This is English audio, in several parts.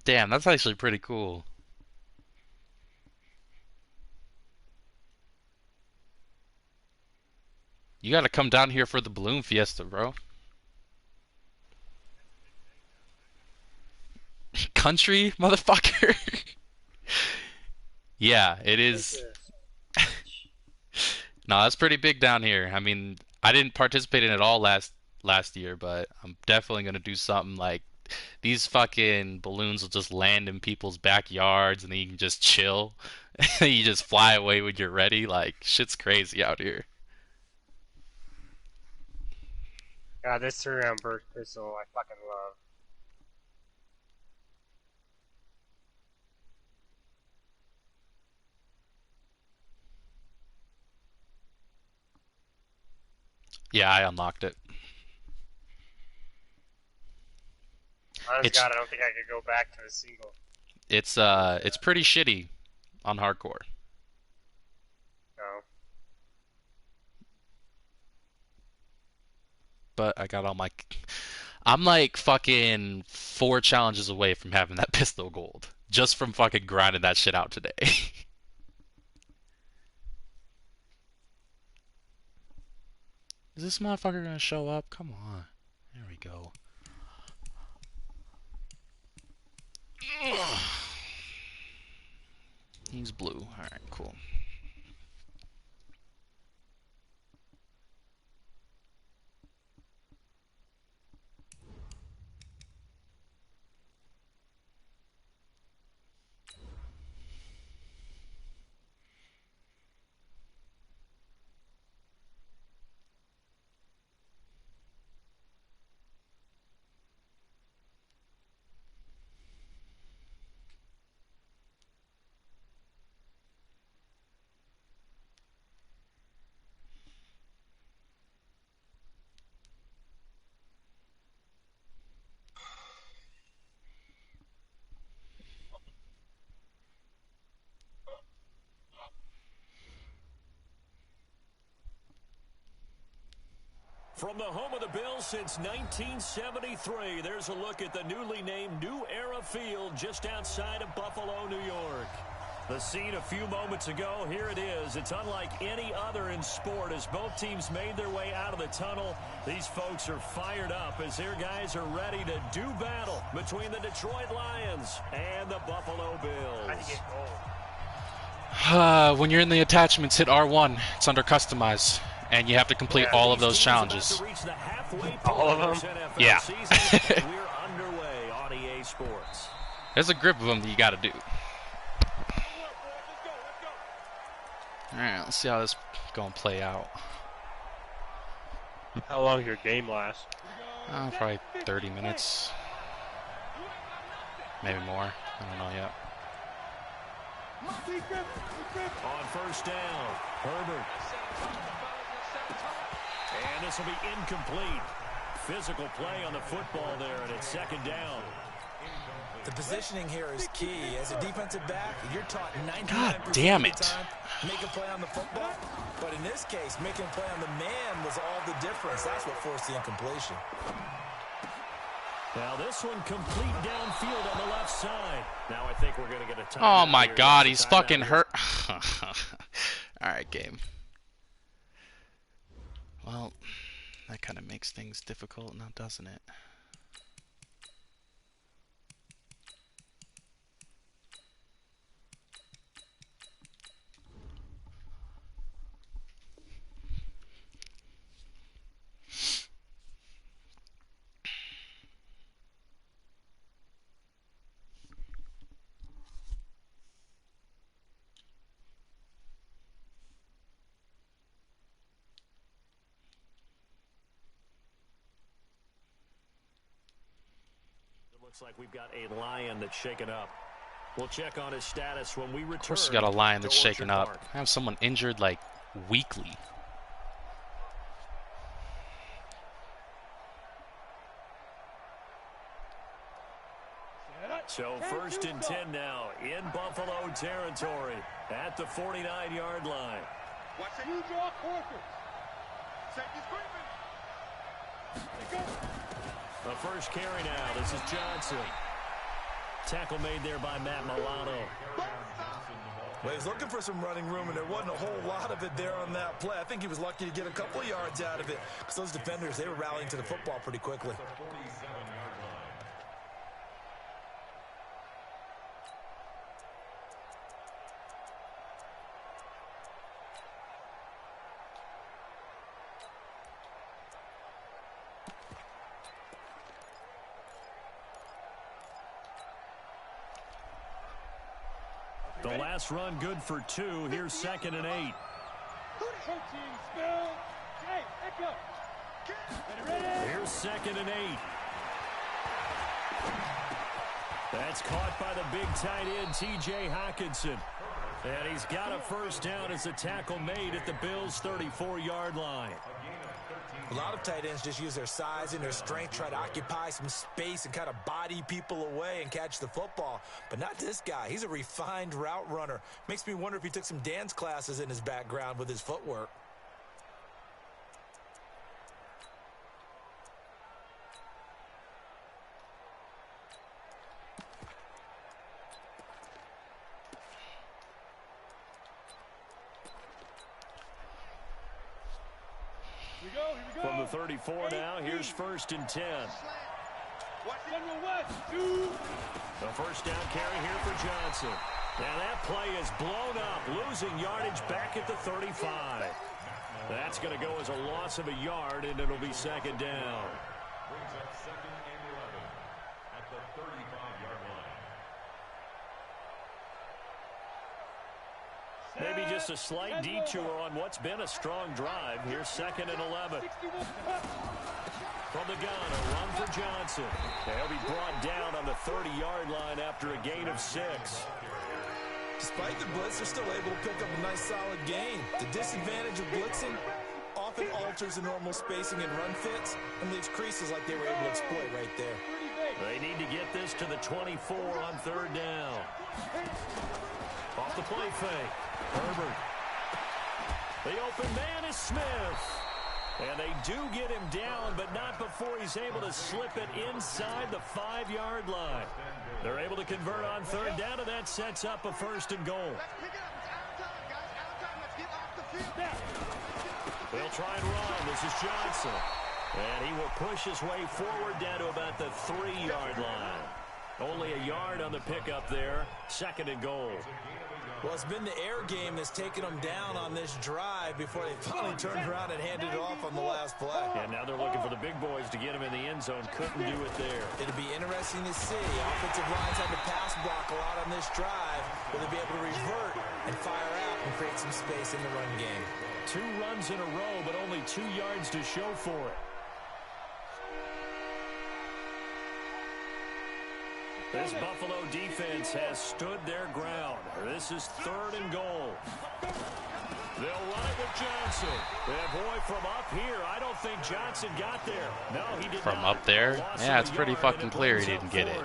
Damn, that's actually pretty cool. You gotta come down here for the balloon fiesta, bro. Country, motherfucker. Yeah, it Like is. a speech. No, that's pretty big down here. I mean, I didn't participate in it all last year, but I'm definitely gonna do something like these fucking balloons will just land in people's backyards and then you can just chill. You just fly away when you're ready. Like shit's crazy out here. God, this three-round burst pistol I fucking love. Yeah, I unlocked it. Honest to It's God, I don't think I could go back to a single. it's pretty shitty on hardcore. No. But I got all my I'm like fucking 4 challenges away from having that pistol gold. Just from fucking grinding that shit out today. Is this motherfucker gonna show up? Come on. There we go. He's blue. Alright, cool. From the home of the Bills since 1973, there's a look at the newly named New Era Field just outside of Buffalo, New York. The scene a few moments ago, here it is. It's unlike any other in sport as both teams made their way out of the tunnel. These folks are fired up as their guys are ready to do battle between the Detroit Lions and the Buffalo How to Bills. get gold? When you're in the attachments, hit R1. It's under customize. And you have to complete Yeah. all of These those teams about challenges. to reach the halfway point All of this them? NFL Yeah. season, and we're underway on EA Sports. There's a grip of them that you gotta do. Alright, let's see how this gonna play out. How long does your game last? Probably 30 minutes. Maybe more. I don't know yet. On first down, Herbert. And this will be incomplete. Physical play on the football there, and it's second down. The positioning here is key. As a defensive back, you're taught 99% God damn of it. the time, make a play on the football. But in this case, making a play on the man was all the difference. That's what forced the incompletion. Now this one complete downfield on the left side. Now I think we're going to get a timeout. Oh my here. god, Yes, he's a timeout fucking here. hurt. Alright, game. Well, that kind of makes things difficult now, doesn't it? It looks like we've got a Lion that's shaken up. We'll check on his status when we return. Of course, you got a lion that's to shaken Orchard up. Park. I have someone injured like weekly. So first and 10 now in Buffalo territory at the 49-yard line. Watch the new draw quarter. Set your screen. The first carry now. This is Johnson. Tackle made there by Matt Milano. Well, he's looking for some running room, and there wasn't a whole lot of it there on that play. I think he was lucky to get a couple of yards out of it because those defenders, they were rallying to the football pretty quickly. The last run good for 2. Here's 2nd and 8. Here's 2nd and 8. That's caught by the big tight end, T.J. Hockenson. And he's got a first down as the tackle made at the Bills' 34-yard line. A lot of tight ends just use their size and their strength, try to occupy some space and kind of body people away and catch the football. But not this guy. He's a refined route runner. Makes me wonder if he took some dance classes in his background with his footwork. From the 34 now, here's 1st and 10. The first down carry here for Johnson. Now that play is blown up, losing yardage back at the 35. That's going to go as a loss of a yard, and it'll be 2nd down. Brings up 2nd and 11 at the 35-yard line. Maybe just a slight detour on what's been a strong drive. Here's 2nd and 11. From the gun, a run for Johnson. They'll be brought down on the 30-yard line after a gain of 6. Despite the blitz, they're still able to pick up a nice solid gain. The disadvantage of blitzing often alters the normal spacing and run fits and leaves creases like they were able to exploit right there. They need to get this to the 24 on 3rd down. Off the play fake. Herbert. The open man is Smith. And they do get him down, but not before he's able to slip it inside the 5-yard line. They're able to convert on 3rd down, and that sets up a 1st and goal. They'll try and run. This is Johnson. And he will push his way forward down to about the 3-yard line. Only a yard on the pickup there. 2nd and goal. Well, it's been the air game that's taken them down on this drive before they finally turned around and handed it off on the last play. And now they're looking for the big boys to get him in the end zone. Couldn't do it there. It'll be interesting to see. Offensive lines had to pass block a lot on this drive. Will they be able to revert and fire out and create some space in the run game? 2 runs in a row, but only 2 yards to show for it. This Buffalo defense has stood their ground. This is 3rd and goal. They'll run it with Johnson. And boy, from up here, I don't think Johnson got there. No, he did not. From up there? Yeah, it's pretty fucking clear he didn't get it.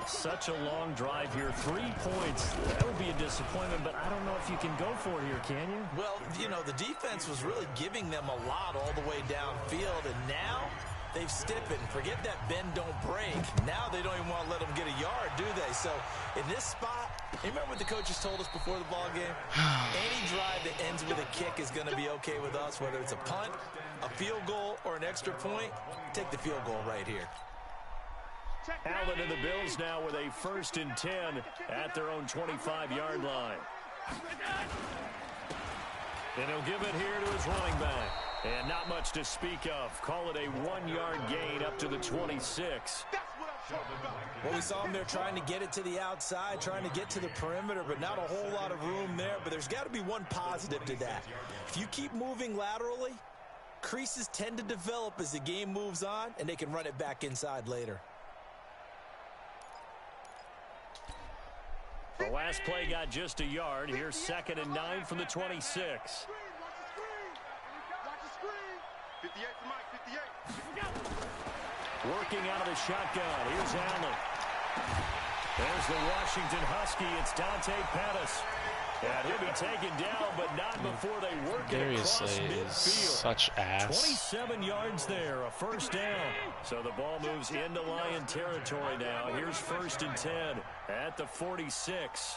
Such a long drive here. 3 points. That would be a disappointment, but I don't know if you can go for it here, can you? Well, you know, the defense was really giving them a lot all the way downfield, and now they've stiffened. Forget that bend, don't break. Now they don't even want to let them get a yard, do they? So in this spot, you remember what the coaches told us before the ball game? Any drive that ends with a kick is going to be okay with us, whether it's a punt, a field goal, or an extra point. Take the field goal right here. Allen and the Bills now with a 1st and 10 at their own 25-yard line. And he'll give it here to his running back. And not much to speak of. Call it a 1-yard gain up to the 26. Well, we saw him there trying to get it to the outside, trying to get to the perimeter, but not a whole lot of room there. But there's got to be one positive to that. If you keep moving laterally, creases tend to develop as the game moves on, and they can run it back inside later. The last play got just a yard. Here's 2nd and 9 from the 26. Working out of the shotgun. Here's Allen. There's the Washington Husky. It's Dante Pettis. And he'll be taken down, but not before they work it Darius across Slay is midfield. such ass. 27 yards there, a first down. So the ball moves into Lion territory now. Here's 1st and 10 at the 46.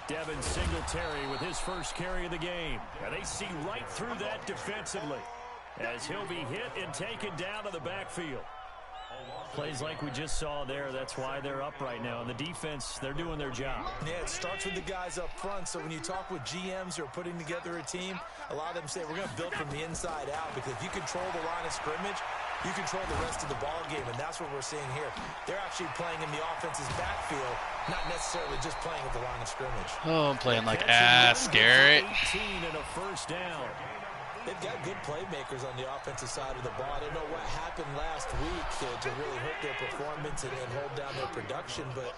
Devin Singletary with his first carry of the game. And they see right through that defensively as he'll be hit and taken down to the backfield. Plays like we just saw there, that's why they're up right now. And the defense, they're doing their job. Yeah, it starts with the guys up front. So when you talk with GMs who are putting together a team, a lot of them say we're going to build from the inside out, because if you control the line of scrimmage, you control the rest of the ball game, and that's what we're seeing here. They're actually playing in the offense's backfield, not necessarily just playing at the line of scrimmage. Oh, I'm playing like ass, Garrett. 18 and a first down. They've got good playmakers on the offensive side of the ball. I don't know what happened last week to really hurt their performance and hold down their production, but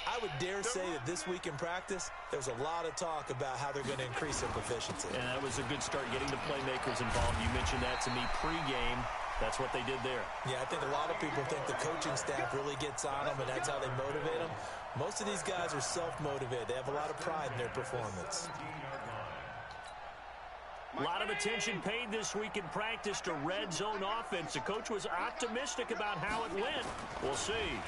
I would dare say that this week in practice, there's a lot of talk about how they're going to increase their proficiency. And that was a good start, getting the playmakers involved. You mentioned that to me pregame. That's what they did there. Yeah, I think a lot of people think the coaching staff really gets on them, and that's how they motivate them. Most of these guys are self-motivated. They have a lot of pride in their performance. A lot of attention paid this week in practice to red zone offense. The coach was optimistic about how it went. We'll see.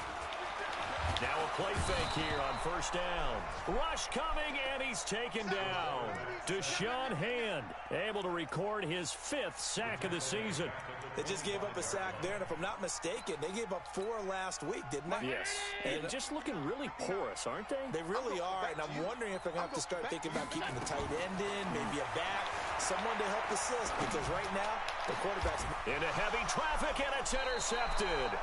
Now a play fake here on first down. Rush coming, and he's taken down. Deshaun Hand able to record his 5th sack of the season. They just gave up a sack there, and if I'm not mistaken, they gave up 4 last week, didn't they? Yes. And just looking really porous, aren't they? They really are, and I'm wondering if they're going to have to start thinking about keeping the tight end in, maybe a back, someone to help assist, because right now, the quarterback's into heavy traffic, and it's intercepted.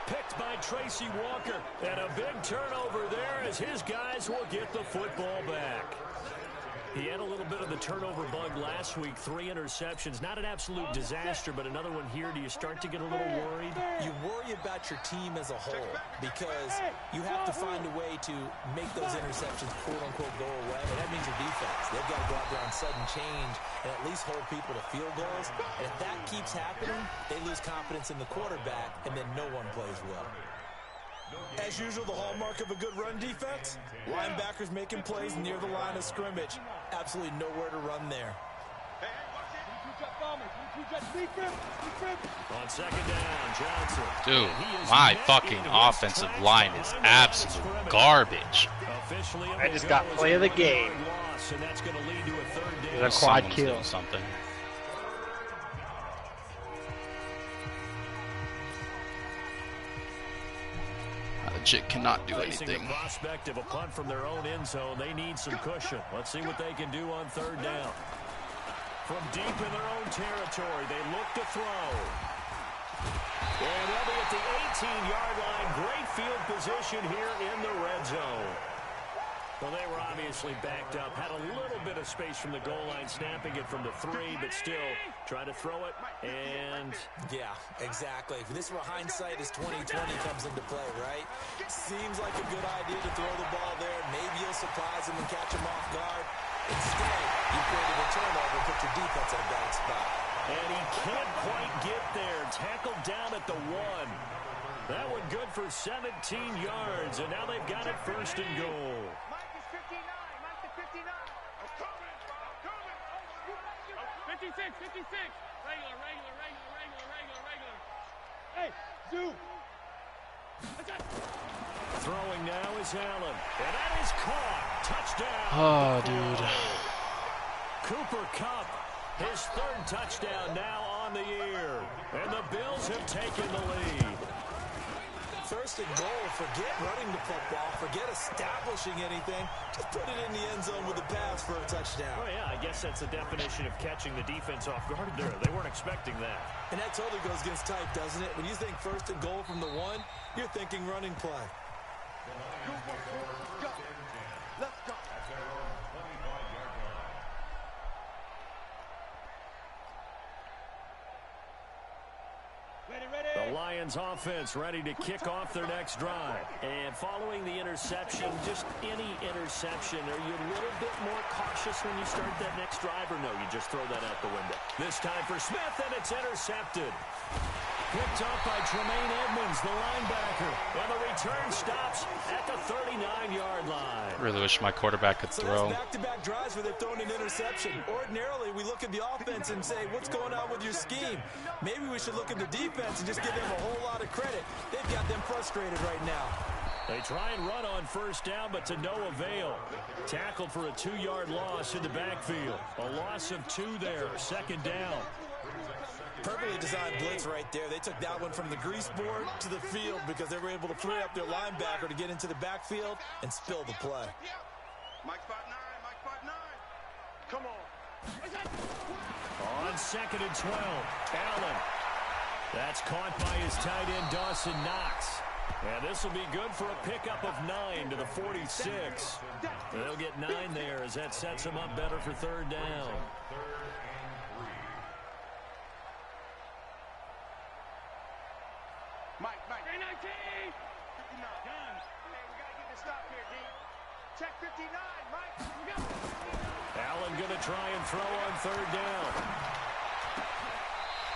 Picked by Tracy Walker, and a big turnover there as his guys will get the football back. He had a little bit of the turnover bug last week, 3 interceptions. Not an absolute disaster, but another one here. Do you start to get a little worried? You worry about your team as a whole, because you have to find a way to make those interceptions quote-unquote go away, and that means your defense. They've got to go out there on sudden change and at least hold people to field goals. And if that keeps happening, they lose confidence in the quarterback, and then no one plays well. As usual, the hallmark of a good run defense, linebackers making plays near the line of scrimmage. Absolutely nowhere to run there. On second down, Johnson. Dude, my fucking offensive line is absolute garbage. I just got play of the game. And that's going to lead to a 3rd down. A quad Someone's kill. doing something. I legit cannot do Facing anything. the prospect of a punt from their own end zone, they need some cushion. Let's see what they can do on 3rd down. From deep in their own territory, they look to throw. And they'll be at the 18-yard line. Great field position here in the red zone. Well, they were obviously backed up. Had a little bit of space from the goal line, snapping it from the 3, but still try to throw it. And yeah, exactly. This is where hindsight is 20/20 comes into play, right? Seems like a good idea to throw the ball there. Maybe you'll surprise them and catch them off guard. Instead, you created a turnover and put your defense in a bad spot. And he can't quite get there. Tackled down at the 1. That one good for 17 yards, and now they've got it 1st and goal. 56. Regular. Hey, Zoo. Throwing now is Allen, and that is caught. Touchdown. Oh, dude. Cooper Kupp, his 3rd touchdown now on the year, and the Bills have taken the lead. 1st and goal. Forget running the football. Forget establishing anything. Just put it in the end zone with a pass for a touchdown. Oh, yeah, I guess that's the definition of catching the defense off guard there. They weren't expecting that. And that totally goes against type, doesn't it? When you think 1st and goal from the 1, you're thinking running play. Let's go. The Lions offense ready to kick off their next drive. And following the interception, just any interception, are you a little bit more cautious when you start that next drive, or no, you just throw that out the window? This time for Smith, and it's intercepted. picked up by Tremaine Edmonds, the linebacker. And the return stops at the 39-yard line. Really wish my quarterback could throw. That's back-to-back drives where they've thrown an interception. Ordinarily, we look at the offense and say, what's going on with your scheme? Maybe we should look at the defense and just give them a whole lot of credit. They've got them frustrated right now. They try and run on first down, but to no avail. Tackled for a 2-yard loss in the backfield. A loss of 2 there, second down. Perfectly designed blitz right there. They took that one from the grease board to the field because they were able to free up their linebacker to get into the backfield and spill the play. Mike spot 9, Mike spot 9. Come on. On 2nd and 12, Allen. That's caught by his tight end, Dawson Knox. And this will be good for a pickup of 9 to the 46. They'll get 9 there as that sets them up better for third down. Mike. 19. 59. Done. Hey, we got to get this stop here, D. Check 59, Mike. We go. Allen going to try and throw on third down.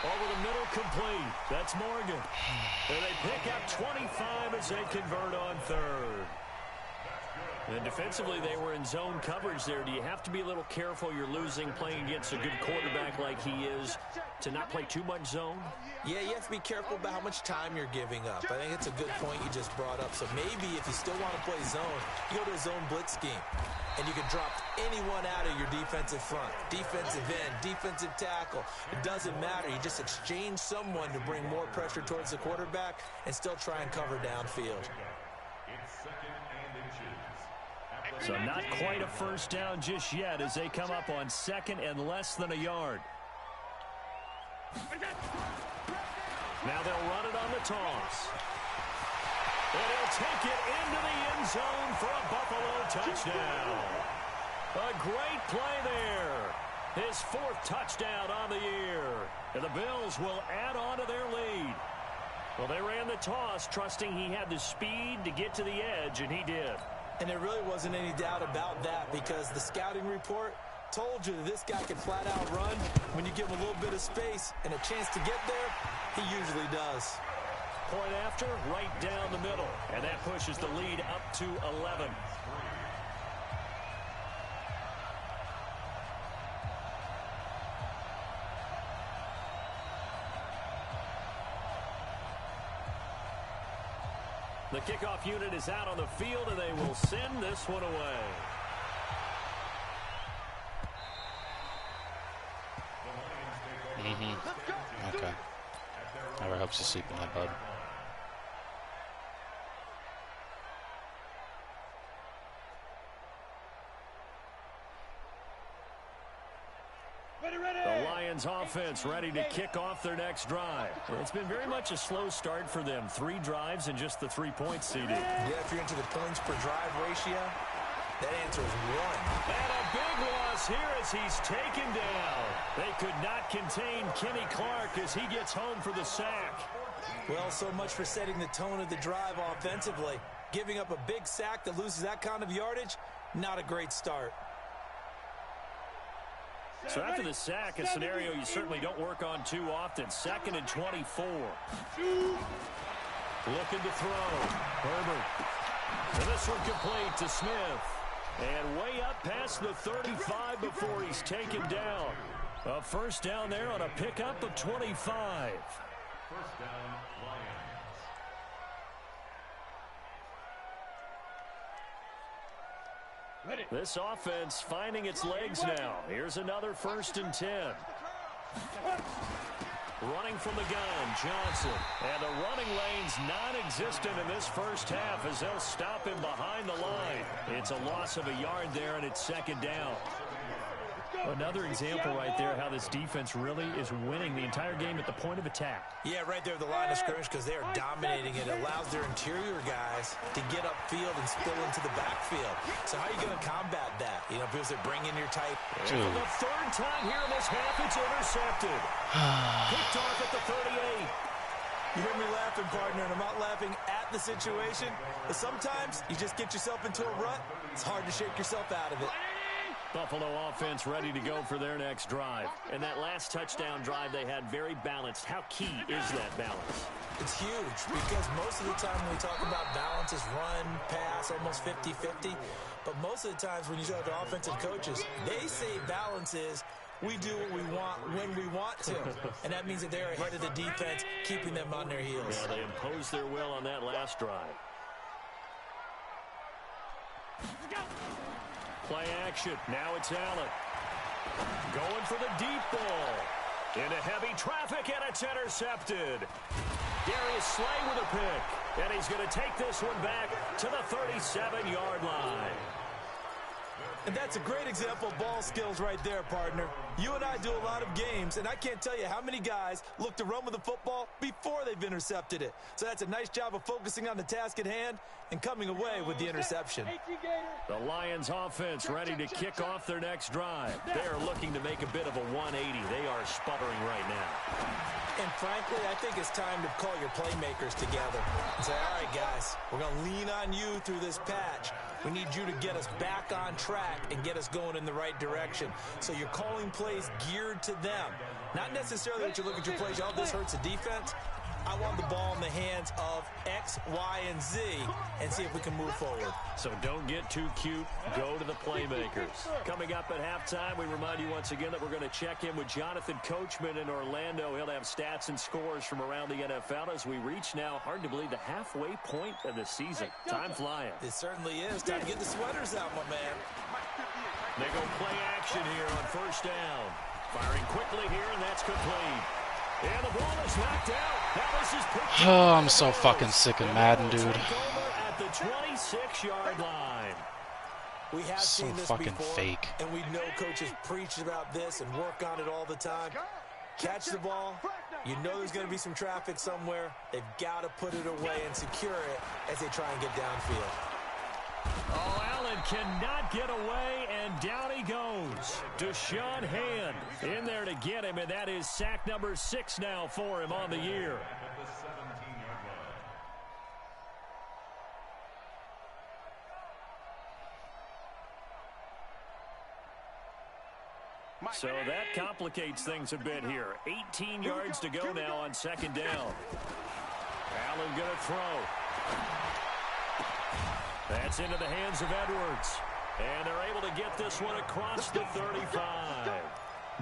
Over the middle, complete. That's Morgan. And they pick up 25 as they convert on third. And defensively, they were in zone coverage there. Do you have to be a little careful? You're losing playing against a good quarterback like he is to not play too much zone? Yeah, you have to be careful about how much time you're giving up. I think it's a good point you just brought up. So maybe if you still want to play zone, you go to a zone blitz scheme. And you can drop anyone out of your defensive front. Defensive end, defensive tackle. It doesn't matter. You just exchange someone to bring more pressure towards the quarterback and still try and cover downfield. So not quite a first down just yet as they come up on 2nd and less than a yard. Now they'll run it on the toss. And he'll take it into the end zone for a Buffalo touchdown. A great play there. His 4th touchdown on the year. And the Bills will add on to their lead. Well, they ran the toss, trusting he had the speed to get to the edge, and he did. And there really wasn't any doubt about that because the scouting report told you that this guy can flat out run. When you give him a little bit of space and a chance to get there, he usually does. Point after, right down the middle. And that pushes the lead up to 11. The kickoff unit is out on the field, and they will send this one away. Okay. Never helps you sleep in that, bud. The Lions offense ready to kick off their next drive. It's been very much a slow start for them. 3 drives and just the 3 points seeded. Yeah, if you're into the points per drive ratio, that answer is 1. And a big loss here as he's taken down. They could not contain Kenny Clark as he gets home for the sack. Well, so much for setting the tone of the drive offensively. Giving up a big sack that loses that kind of yardage, not a great start. So after the sack, a scenario you certainly don't work on too often. 2nd and 24. Looking to throw. Herbert. And this one complete to Smith. And way up past the 35 before he's taken down. A first down there on a pickup of 25. First down, Lions. This offense finding its legs now. Here's another 1st and 10. Running from the gun, Johnson. And the running lane's non-existent in this first half as they'll stop him behind the line. It's a loss of a yard there, and it's 2nd down. Another example right there how this defense really is winning the entire game at the point of attack. Yeah, right there at the line of scrimmage because they are dominating it. It allows their interior guys to get upfield and spill into the backfield. So how are you going to combat that? You know, people say bring in your tight. For the 3rd time here in this half, it's intercepted. Picked off at the 38. You hear me laughing, partner, and I'm not laughing at the situation. But sometimes you just get yourself into a rut. It's hard to shake yourself out of it. Buffalo offense ready to go for their next drive. And that last touchdown drive they had very balanced. How key is that balance? It's huge because most of the time when we talk about balance is run, pass, almost 50-50. But most of the times when you talk to offensive coaches, they say balance is we do what we want when we want to. And that means that they're ahead of the defense, keeping them on their heels. Yeah, they imposed their will on that last drive. Play action. Now it's Allen. Going for the deep ball. Into heavy traffic, and it's intercepted. Darius Slay with a pick. And he's going to take this one back to the 37-yard line. And that's a great example of ball skills right there, partner. You and I do a lot of games, and I can't tell you how many guys look to run with the football before they've intercepted it. So that's a nice job of focusing on the task at hand and coming away with the interception. The Lions offense ready to kick off their next drive. They're looking to make a bit of a 180. They are sputtering right now. And frankly, I think it's time to call your playmakers together and say, all right, guys, we're going to lean on you through this patch. We need you to get us back on track and get us going in the right direction. So you're calling plays geared to them. Not necessarily that you look at your plays, oh, this hurts the defense. I want the ball in the hands of X, Y, and Z and see if we can move forward. So don't get too cute. Go to the playmakers. Coming up at halftime, we remind you once again that we're going to check in with Jonathan Coachman in Orlando. He'll have stats and scores from around the NFL as we reach now, hard to believe, the halfway point of the season. Time flying. It certainly is. Time to get the sweaters out, my man. They go play action here on first down. Firing quickly here, and that's complete. And the ball is knocked out. Now this is picked Oh, I'm so fucking sick of Madden, dude. at the 26-yard line. We have So seen this fucking before, fake. and we know coaches preach about this and work on it all the time. Catch the ball. You know there's going to be some traffic somewhere. They've got to put it away and secure it as they try and get downfield. Oh, Allen cannot get away, and down he goes. Deshaun Hand in there to get him, and that is sack number 6 now for him on the year. So that complicates things a bit here. 18 yards to go now on second down. Allen going to throw. That's into the hands of Edwards. And they're able to get this one across the 35.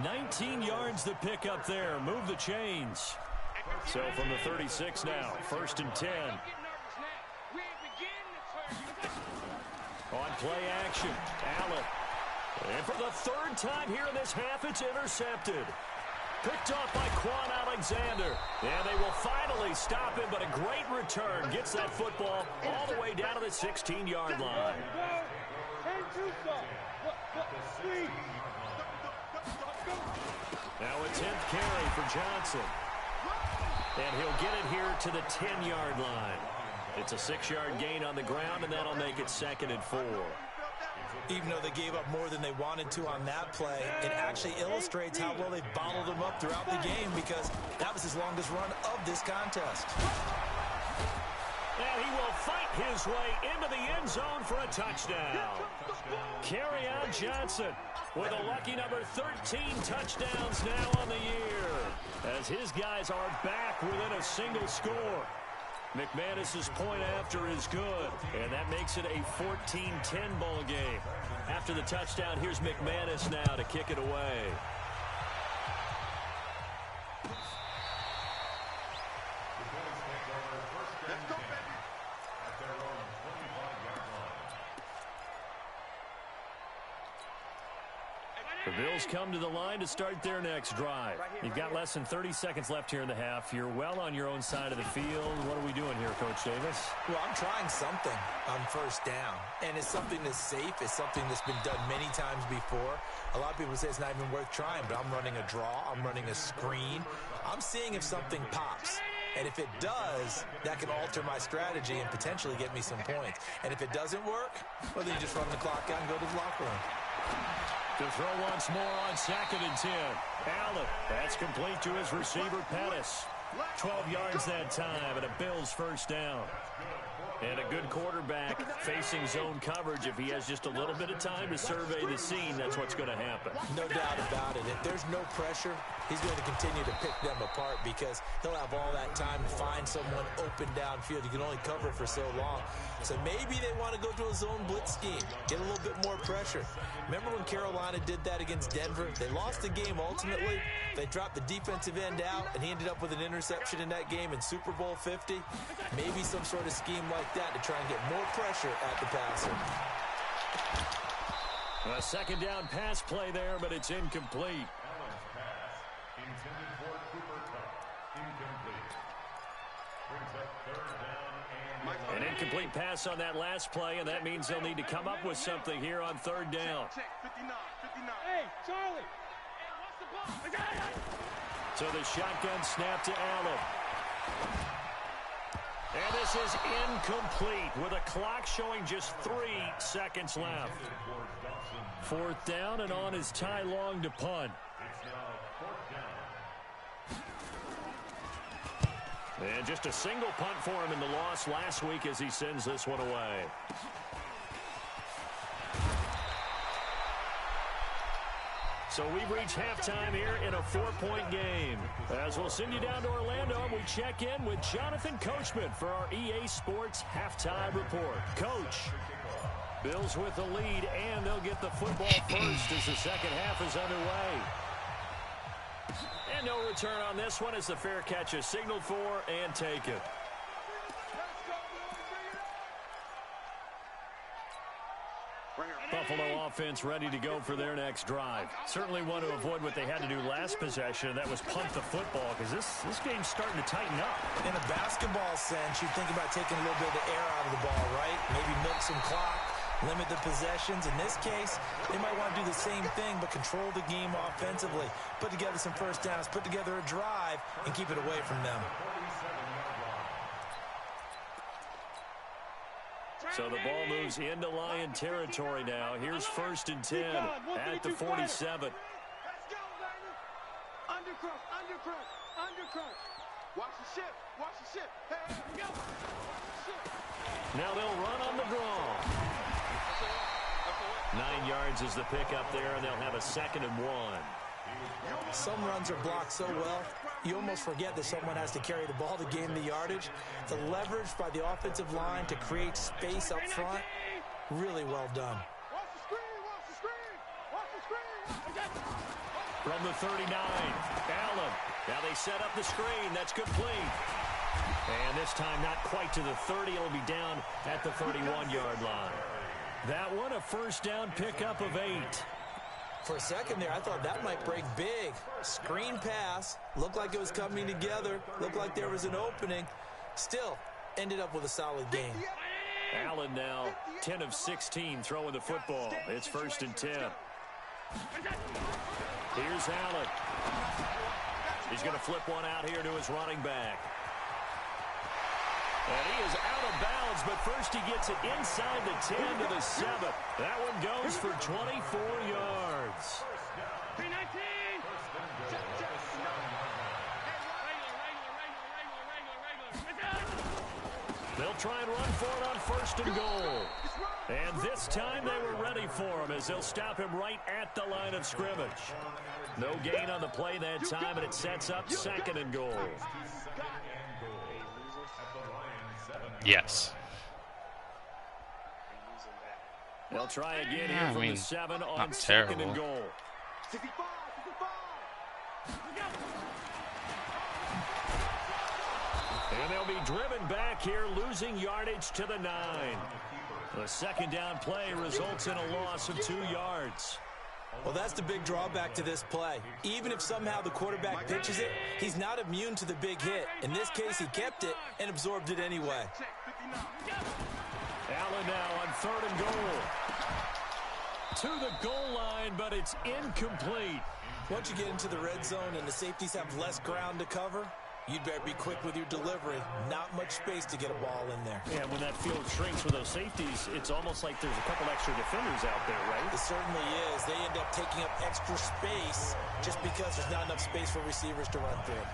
19 yards to pick up there. Move the chains. So from the 36 now, 1st and 10. On play action, Allen. And for the 3rd time here in this half, it's intercepted. Picked off by Quan Alexander. And they will finally stop him, but a great return. Gets that football all the way down to the 16-yard line. Now a 10th carry for Johnson. And he'll get it here to the 10-yard line. It's a 6-yard gain on the ground, and that'll make it 2nd and 4. Even though they gave up more than they wanted to on that play, it actually illustrates how well they've bottled him up throughout the game because that was his longest run of this contest. And he will fight his way into the end zone for a touchdown. Kerryon Johnson with a lucky number 13 touchdowns now on the year as his guys are back within a single score. McManus's point after is good, and that makes it a 14-10 ball game. After the touchdown, here's McManus now to kick it away. The Bills come to the line to start their next drive. You've got less than 30 seconds left here in the half. You're well on your own side of the field. What are we doing here, Coach Davis? Well, I'm trying something on first down, and it's something that's safe. It's something that's been done many times before. A lot of people say it's not even worth trying, but I'm running a draw. I'm running a screen. I'm seeing if something pops. And if it does, that can alter my strategy and potentially get me some points. And if it doesn't work, well, then you just run the clock out and go to the locker room. To throw once more on 2nd and 10. Allen, that's complete to his receiver, Pettis. 12 yards that time, and a Bills first down. And a good quarterback facing zone coverage. If he has just a little bit of time to survey the scene, that's what's going to happen. No doubt about it. If there's no pressure, he's going to continue to pick them apart because he'll have all that time to find someone open downfield. You can only cover for so long. So maybe they want to go to a zone blitz scheme, get a little bit more pressure. Remember when Carolina did that against Denver? They lost the game ultimately. They dropped the defensive end out, and he ended up with an interception in that game in Super Bowl 50. Maybe some sort of scheme like that to try and get more pressure at the passer. A second down pass play there, but it's incomplete. Allen's pass, intended for Cooper Kupp, incomplete. Brings up third down and An incomplete pass on that last play, and that means they'll need to come up with something here on third down. Check, 59. Hey, Charlie. So the shotgun snap to Allen. And this is incomplete with a clock showing just 3 seconds left. Fourth down, and on is Ty Long to punt. it's now fourth down. And just a single punt for him in the loss last week as he sends this one away. So we've reached halftime here in a 4-point game. As we'll send you down to Orlando, and we check in with Jonathan Coachman for our EA Sports Halftime Report. Coach, Bills with the lead, and they'll get the football first as the second half is underway. And no return on this one as the fair catch is signaled for and taken. Buffalo offense ready to go for their next drive. Certainly want to avoid what they had to do last possession, and that was punt the football, because this game's starting to tighten up. In a basketball sense, you think about taking a little bit of the air out of the ball, right? Maybe milk some clock, limit the possessions. In this case, they might want to do the same thing, but control the game offensively. Put together some first downs, put together a drive, and keep it away from them. So the ball moves into Lion territory now. Here's first and 10 at the 47. Let's go, baby. Undercrush. Watch the ship. Hey, go. Now they'll run on the draw. 9 yards is the pickup there, and they'll have a 2nd and 1. Some runs are blocked so well, you almost forget that someone has to carry the ball to gain the yardage. The leverage by the offensive line to create space up front, really well done. Watch the screen. From the 39, Allen. Now they set up the screen. That's complete. And this time not quite to the 30. It'll be down at the 31-yard line. That one, a first down pickup of 8. For a second there, I thought that might break big. Screen pass, looked like it was coming together, looked like there was an opening. Still, ended up with a solid game. Allen now 10 of 16 throwing the football. It's first and 10. Here's Allen. He's going to flip one out here to his running back. And he is out of bounds, but first he gets it inside the 10 to the 7. That one goes for 24 yards. They'll try and run for it on first and goal. And this time they were ready for him as they'll stop him right at the line of scrimmage. No gain on the play that time, and it sets up 2nd and goal. Yes. They'll try again here from the 7 on 2nd terrible. and goal. 65. And they'll be driven back here, losing yardage to the 9. The second down play results in a loss of 2 yards. Well, that's the big drawback to this play. Even if somehow the quarterback pitches it, he's not immune to the big hit. In this case, he kept it and absorbed it anyway. Allen now on 3rd and goal. To the goal line, but it's incomplete. Once you get into the red zone and the safeties have less ground to cover, you'd better be quick with your delivery. Not much space to get a ball in there. Yeah, when that field shrinks with those safeties, it's almost like there's a couple extra defenders out there, right? It certainly is. They end up taking up extra space just because there's not enough space for receivers to run through.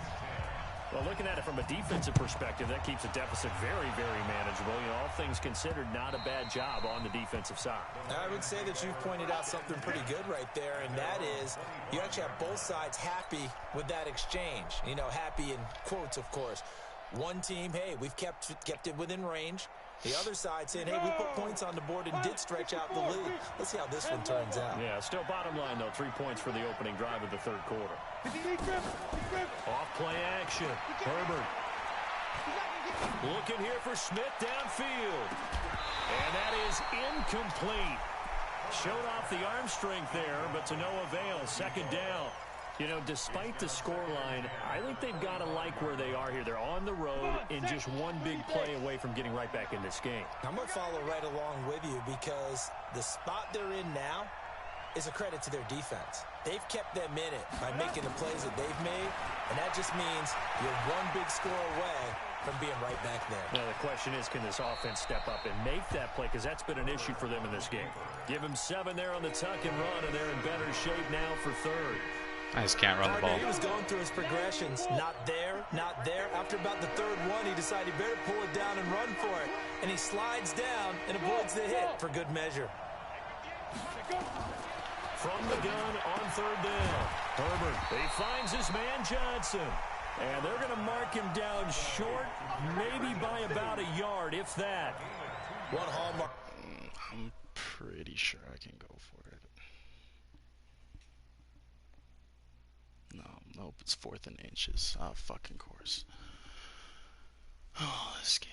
Well, looking at it from a defensive perspective, that keeps the deficit very, very manageable. You know, all things considered, not a bad job on the defensive side. I would say that you've pointed out something pretty good right there, and that is you actually have both sides happy with that exchange. You know, happy in quotes, of course. One team, hey, we've kept it within range. The other side saying, hey, we put points on the board and did stretch out the lead. Let's see how this one turns out. Yeah, still bottom line, though. 3 points for the opening drive of the third quarter. Off play action. Herbert. Looking here for Smith downfield. And that is incomplete. Showed off the arm strength there, but to no avail. Second down. You know, despite the scoreline, I think they've got to like where they are here. They're on the road and just one big play away from getting right back in this game. I'm going to follow right along with you because the spot they're in now is a credit to their defense. They've kept them in it by making the plays that they've made, and that just means you're one big score away from being right back there. Now, the question is, can this offense step up and make that play? Because that's been an issue for them in this game. Give them 7 there on the tuck and run, and they're in better shape now for third. I just can't run the ball. He was going through his progressions. Not there, not there. After about the third one, he decided he better pull it down and run for it. And he slides down and avoids the hit for good measure. From the gun on third down. Herbert, he finds his man Johnson. And they're going to mark him down short, maybe by about a yard, if that. One hallmark. I'm pretty sure I can go for it. Nope, it's 4th and inches. Oh, fucking course. Oh, this game.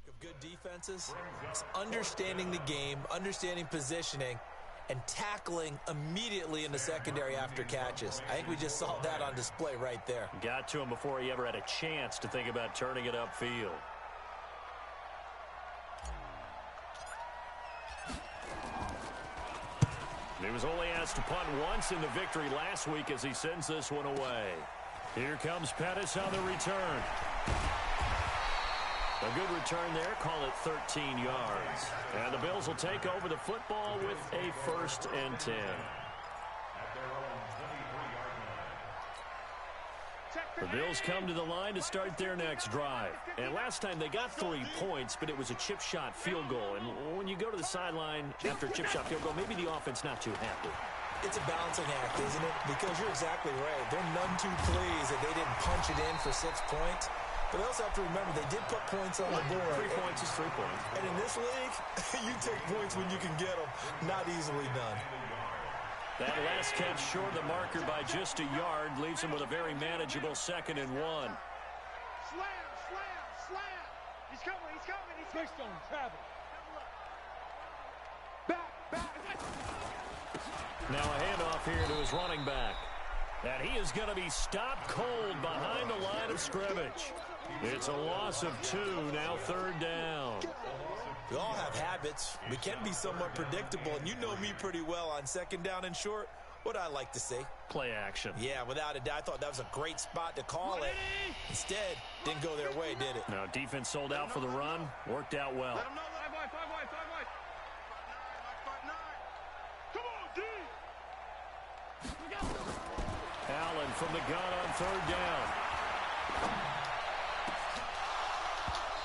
Of good defenses, it's understanding the game, understanding positioning, and tackling immediately in the secondary after catches. I think we just saw that on display right there. Got to him before he ever had a chance to think about turning it upfield. He was only asked to punt once in the victory last week as he sends this one away. Here comes Pettis on the return. A good return there. Call it 13 yards. And the Bills will take over the football with a 1st and 10. The Bills come to the line to start their next drive. And last time they got 3 points, but it was a chip shot field goal. And when you go to the sideline after a chip shot field goal, maybe the offense not too happy. It's a balancing act, isn't it? Because you're exactly right. They're none too pleased that they didn't punch it in for 6 points. But they also have to remember they did put points on the board. 3 points is 3 points. And in this league, you take points when you can get them. Not easily done. That last catch short of the marker by just a yard leaves him with a very manageable 2nd and 1. Slam, slam, slam. He's coming, he's coming. He's Quickstone, travel. Back. Now a handoff here to his running back. And he is going to be stopped cold behind the line of scrimmage. It's a loss of 2, now 3rd down. We all have habits. We can be somewhat predictable, and you know me pretty well on 2nd down and short. What I like to say? Play action. Yeah, without a doubt, I thought that was a great spot to call it. Instead, didn't go their way, did it? Now defense sold out for the run. Worked out well. Let him know. 5 wide. Come on, D. Allen from the gun on 3rd down.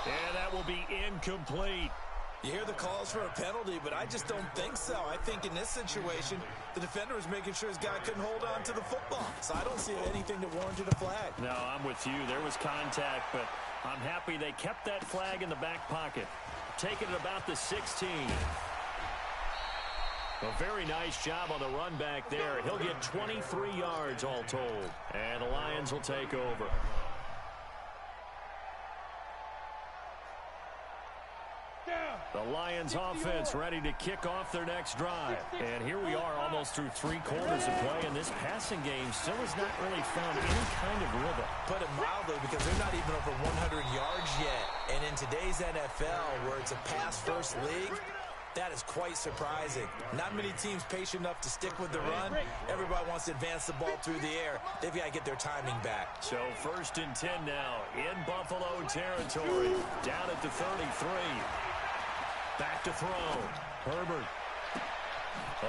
And that will be incomplete. You hear the calls for a penalty, but I just don't think so. I think in this situation, the defender was making sure his guy couldn't hold on to the football. So I don't see anything that warranted a flag. No, I'm with you. There was contact, but I'm happy they kept that flag in the back pocket. Taking it about the 16. A very nice job on the run back there. He'll get 23 yards all told. And the Lions will take over. The Lions offense ready to kick off their next drive. And here we are almost through 3 quarters of play, and this passing game still has not really found any kind of rhythm. Put it mildly, because they're not even over 100 yards yet. And in today's NFL, where it's a pass-first league, That is quite surprising. Not many teams patient enough to stick with the run. Everybody wants to advance the ball through the air. They've got to get their timing back. So 1st and 10 now in Buffalo territory. Down at the 33. Back to throw. Herbert.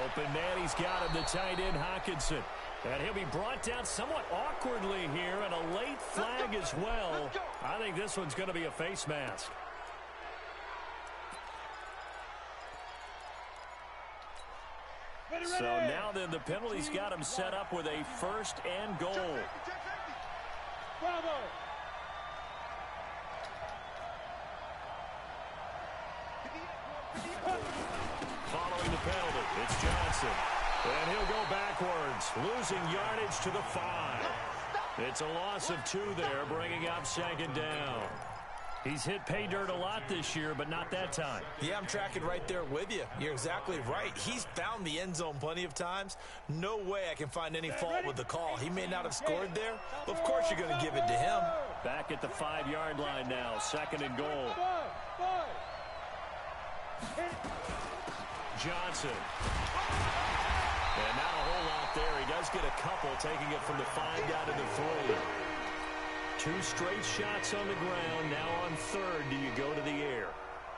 Open man, he's got him, the tight end Hockenson. And he'll be brought down somewhat awkwardly here, and a late flag as well. I think this one's going to be a face mask. So now then the penalty's got him set up with a 1st and goal. Bravo. Following the penalty, it's Johnson. And he'll go backwards, losing yardage to the 5. It's a loss of 2 there, bringing up 2nd down. He's hit pay dirt a lot this year, but not that time. Yeah, I'm tracking right there with you. You're exactly right. He's found the end zone plenty of times. No way I can find any fault with the call. He may not have scored there, but of course you're going to give it to him. Back at the 5-yard line now, 2nd and goal. Johnson. And not a whole lot there. He does get a couple, taking it from the 5 down to the 3. 2 straight shots on the ground. Now on 3rd, do you go to the air?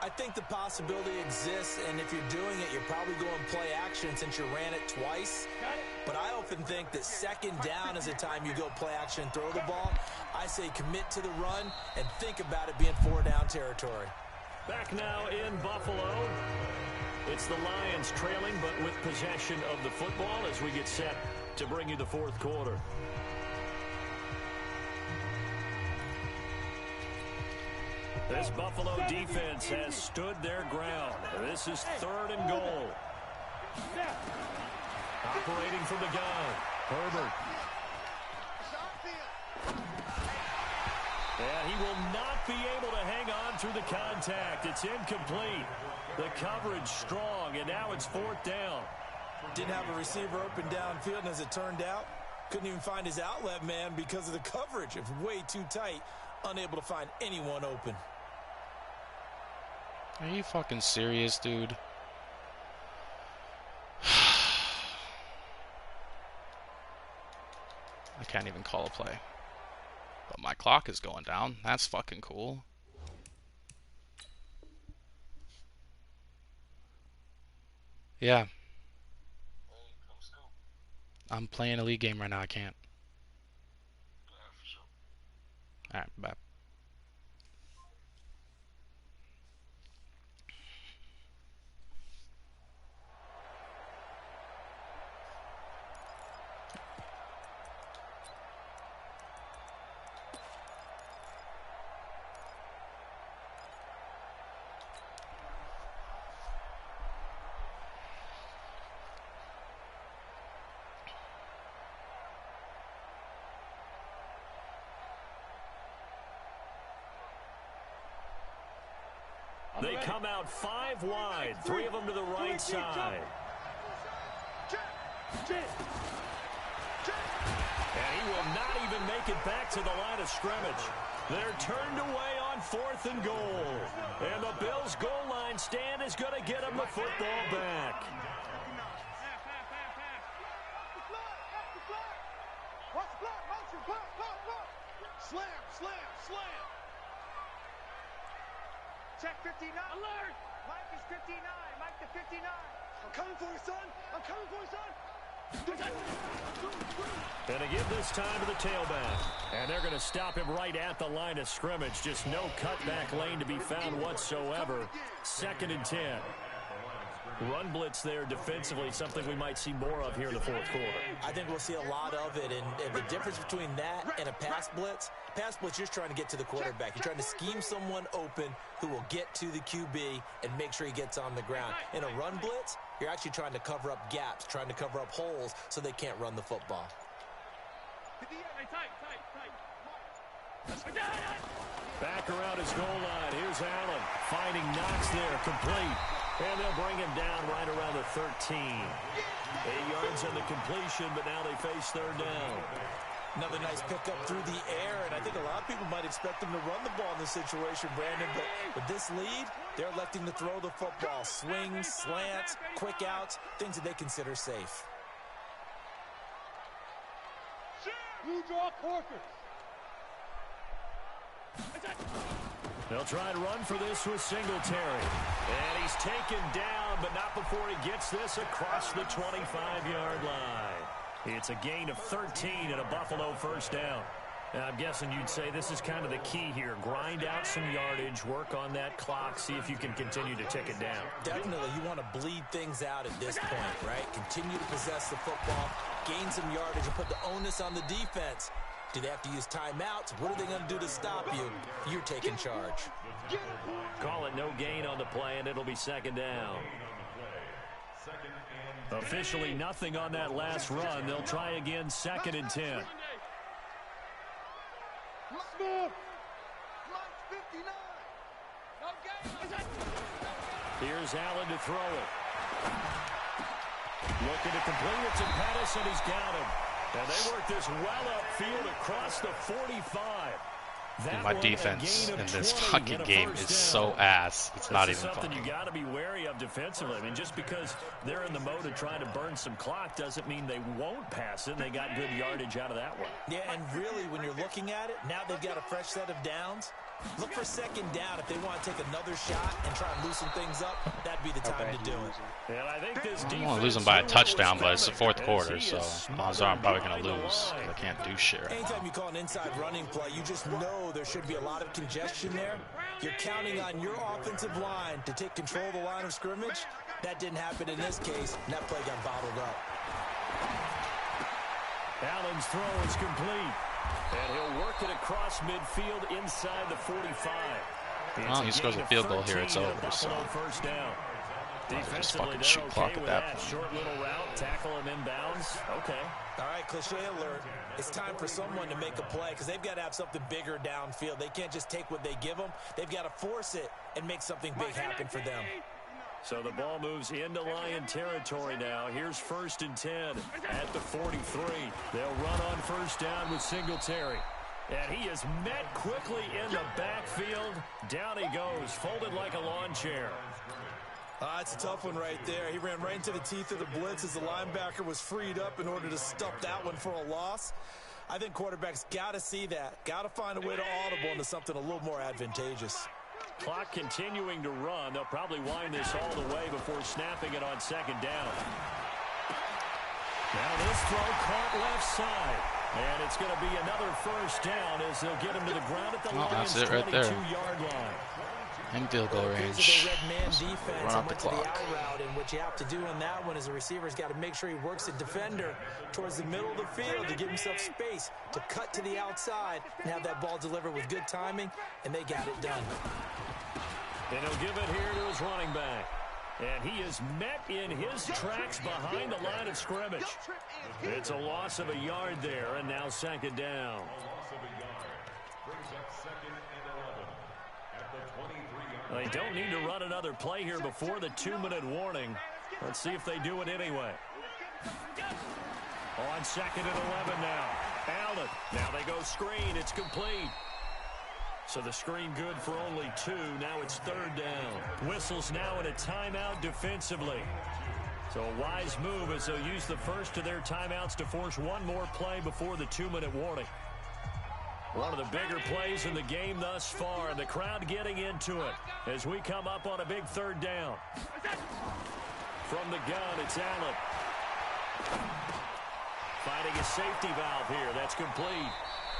I think the possibility exists, and if you're doing it, you're probably going play action since you ran it twice. But I often think that 2nd down is the time you go play action and throw the ball. I say commit to the run and think about it being 4-down territory. Back now in Buffalo. It's the Lions trailing, but with possession of the football as we get set to bring you the 4th quarter. This Buffalo defense has stood their ground. This is 3rd and goal. Operating from the gun, Herbert. And he will not be able to hang on through the contact. It's incomplete. The coverage strong, and now it's 4th down. Didn't have a receiver open downfield, and as it turned out, couldn't even find his outlet man because of the coverage. It was way too tight, unable to find anyone open. Are you fucking serious, dude? I can't even call a play. But my clock is going down. That's fucking cool. Yeah. I'm playing a league game right now. I can't. Alright, bye. They come out 5 wide, 3 of them to the right side. And he will not even make it back to the line of scrimmage. They're turned away on 4th and goal. And the Bills' goal line stand is going to get them the football back. Slam, slam, slam. Check 59. Alert! Mike is 59. Mike to 59. I'm coming for you, son. I'm coming for you, son. And to give this time to the tailback. And they're going to stop him right at the line of scrimmage. Just no cutback lane to be found whatsoever. 2nd and 10. Run blitz there defensively, something we might see more of here in the 4th quarter. I think we'll see a lot of it, and the difference between that and a pass blitz, you're just trying to get to the quarterback. You're trying to scheme someone open who will get to the QB and make sure he gets on the ground. In a run blitz, you're actually trying to cover up gaps, trying to cover up holes so they can't run the football. Back around his goal line. Here's Allen finding Knox there, complete. And they'll bring him down right around the 13. 8 yards on the completion, but now they face 3rd down. Another nice pickup through the air, and I think a lot of people might expect them to run the ball in this situation, Brandon, but with this lead, they're electing to throw the football. Swings, slants, quick outs, things that they consider safe. Blue draw Corker. They'll try and run for this with Singletary. And he's taken down, but not before he gets this across the 25-yard line. It's a gain of 13 and a Buffalo first down. I'm guessing you'd say this is kind of the key here. Grind out some yardage, work on that clock, see if you can continue to tick it down. Definitely, you want to bleed things out at this point, right? Continue to possess the football, gain some yardage, and put the onus on the defense. Do they have to use timeouts? What are they going to do to stop you? You're taking charge. Call it no gain on the play, and it'll be second down. Officially nothing on that last run. They'll try again, 2nd and 10. Here's Allen to throw it. Looking to complete it to Pettis, and he's got him. And they work this well upfield across the 45. My defense in this fucking game is so ass. It's not even something funny. You got to be wary of defensively. I mean, just because they're in the mode of trying to burn some clock doesn't mean they won't pass it. They got good yardage out of that one. Yeah, and really, when you're looking at it, now they've got a fresh set of downs. Look for second down if they want to take another shot and try and loosen things up. That'd be the time to do it. And I think this I want to lose them by a touchdown, but it's the 4th quarter, so odds are I'm probably going to lose. I can't do shit right now. Anytime you call an inside running play, you just know there should be a lot of congestion there. You're counting on your offensive line to take control of the line of scrimmage. That didn't happen in this case, and that play got bottled up. Allen's throw is complete. And he'll work it across midfield inside the 45. Well, he scores a field goal here, it's over. So first down. Defensively, just fucking shoot clock at that point. Short little route, tackle him inbounds. Okay. All right, cliche alert. It's time for someone to make a play because they've got to have something bigger downfield. They can't just take what they give them. They've got to force it and make something big happen for them. So the ball moves into Lion territory now. Here's 1st and 10 at the 43. They'll run on first down with Singletary. And he is met quickly in the backfield. Down he goes, folded like a lawn chair. It's a tough one right there. He ran right into the teeth of the blitz as the linebacker was freed up in order to stop that one for a loss. I think quarterbacks got to see that. Got to find a way to audible into something a little more advantageous. Clock continuing to run. They'll probably wind this all the way before snapping it on second down. Now this throw caught left side. And it's going to be another first down as they'll get him to the ground at the Lions' 22-yard line. In field goal range. Run out the clock. And what you have to do on that one is the receiver's got to make sure he works the defender towards the middle of the field to give himself space to cut to the outside and have that ball delivered with good timing, and they got it done. And he'll give it here to his running back. And he is met in his tracks behind the line of scrimmage. It's a loss of a yard there, and now second down. They don't need to run another play here before the 2-minute warning. Let's see if they do it anyway. On 2nd and 11 now. Allen. Now they go screen. It's complete. So the screen good for only 2. Now it's 3rd down. Whistles now in a timeout defensively. So a wise move as they'll use the first of their timeouts to force one more play before the 2-minute warning. One of the bigger plays in the game thus far, and the crowd getting into it as we come up on a big 3rd down. From the gun, it's Allen. Finding a safety valve here. That's complete.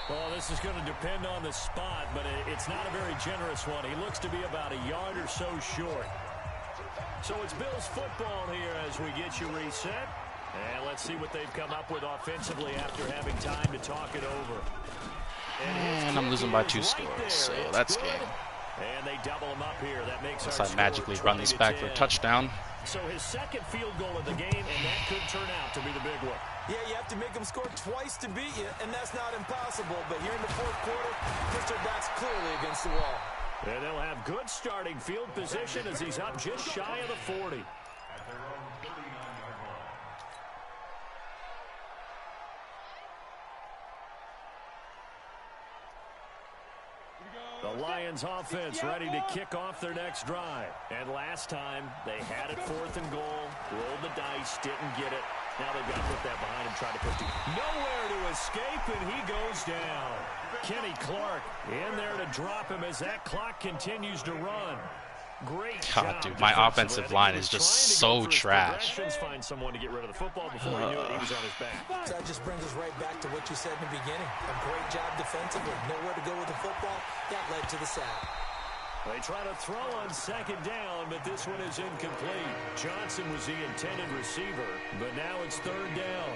Well, this is going to depend on the spot, but it's not a very generous one. He looks to be about a yard or so short. So it's Bills football here as we get you reset. And let's see what they've come up with offensively after having time to talk it over. And I'm losing by 2 scores, so that's game. And they double him up here. That makes unless I magically run this back for a touchdown. So his 2nd field goal of the game, and that could turn out to be the big one. Yeah, you have to make them score twice to beat you, and that's not impossible. But here in the 4th quarter, puts their backs clearly against the wall. And they'll have good starting field position as he's up just shy of the 40. The Lions offense ready to kick off their next drive. And last time, they had it 4th and goal, rolled the dice, didn't get it. Now they've got to put that behind him, try to push it. Nowhere to escape, and he goes down. Kenny Clark in there to drop him as that clock continues to run. Great God, job dude, my defensively. offensive line is just so trash. Find someone to get rid of the football before he knew it, he was on his back. So that just brings us right back to what you said in the beginning. A great job defensively. Nowhere to go with the football. That led to the sack. They try to throw on 2nd down, but this one is incomplete. Johnson was the intended receiver, but now it's 3rd down.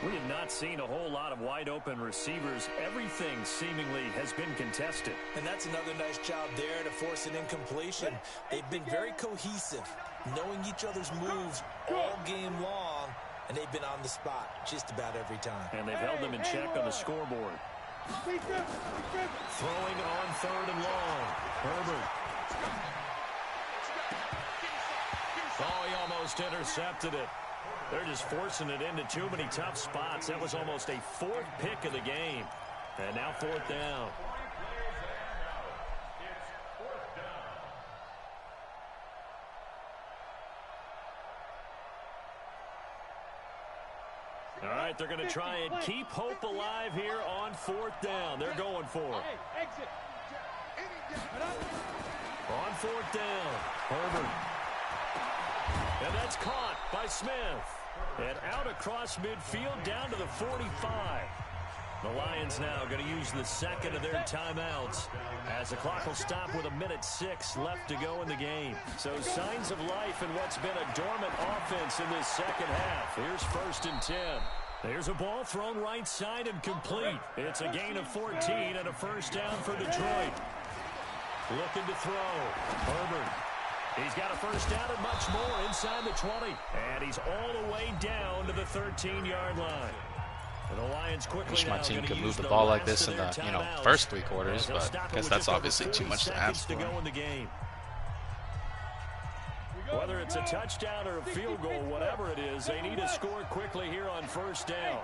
We have not seen a whole lot of wide-open receivers. Everything seemingly has been contested. And that's another nice job there to force an incompletion. They've been very cohesive, knowing each other's moves all game long, and they've been on the spot just about every time. And they've held them in check on the scoreboard. Throwing on 3rd and long. Herbert. Oh, he almost intercepted it. They're just forcing it into too many tough spots. That was almost a 4th pick of the game. And now 4th down. All right, they're going to try and keep hope alive here on 4th down. They're going for it. On 4th down, Herbert. And that's caught by Smith. And out across midfield down to the 45. The Lions now going to use the 2nd of their timeouts as the clock will stop with 1:06 left to go in the game. So signs of life in what's been a dormant offense in this 2nd half. Here's 1st and 10. There's a ball thrown right side and complete. It's a gain of 14 and a 1st down for Detroit. Looking to throw. Herbert. He's got a 1st down and much more inside the 20. And he's all the way down to the 13-yard line. And the Lions quickly Wish my team could move the ball like this in the first 3 quarters, but I guess that's obviously too much to ask for. Whether it's a touchdown or a field goal, whatever it is, they need to score quickly here on 1st down.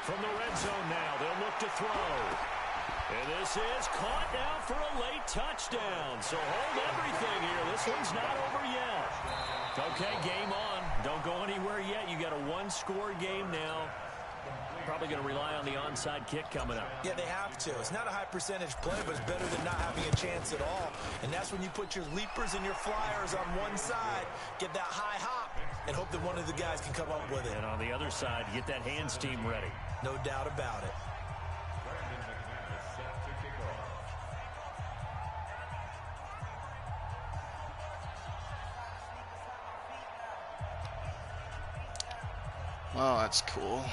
From the red zone now, they'll look to throw. And this is caught now for a late touchdown. So hold everything here. This one's not over yet. Okay, game on. Don't go anywhere yet. You got a 1-score game now. Probably going to rely on the onside kick coming up. Yeah, they have to. It's not a high percentage play, but it's better than not having a chance at all. And that's when you put your leapers and your flyers on one side, get that high hop, and hope that one of the guys can come up with it. And on the other side, get that hands team ready. No doubt about it. Well, that's cool.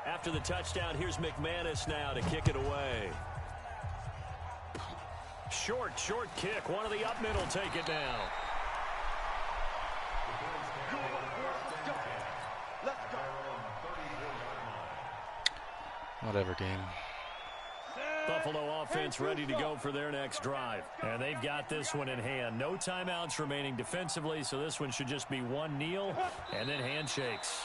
After the touchdown, here's McManus now to kick it away. Short kick. One of the up middle take it down. Whatever, game. Buffalo offense ready to go for their next drive. And they've got this one in hand. No timeouts remaining defensively, so this one should just be one kneel and then handshakes.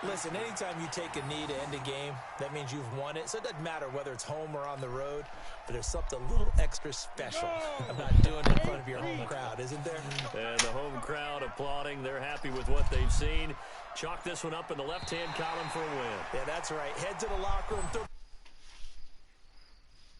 Listen, anytime you take a knee to end a game, that means you've won it. So it doesn't matter whether it's home or on the road, but there's something a little extra special about doing it in front of your home crowd, isn't there? And the home crowd applauding. They're happy with what they've seen. Chalk this one up in the left-hand column for a win. Yeah, that's right. Head to the locker room.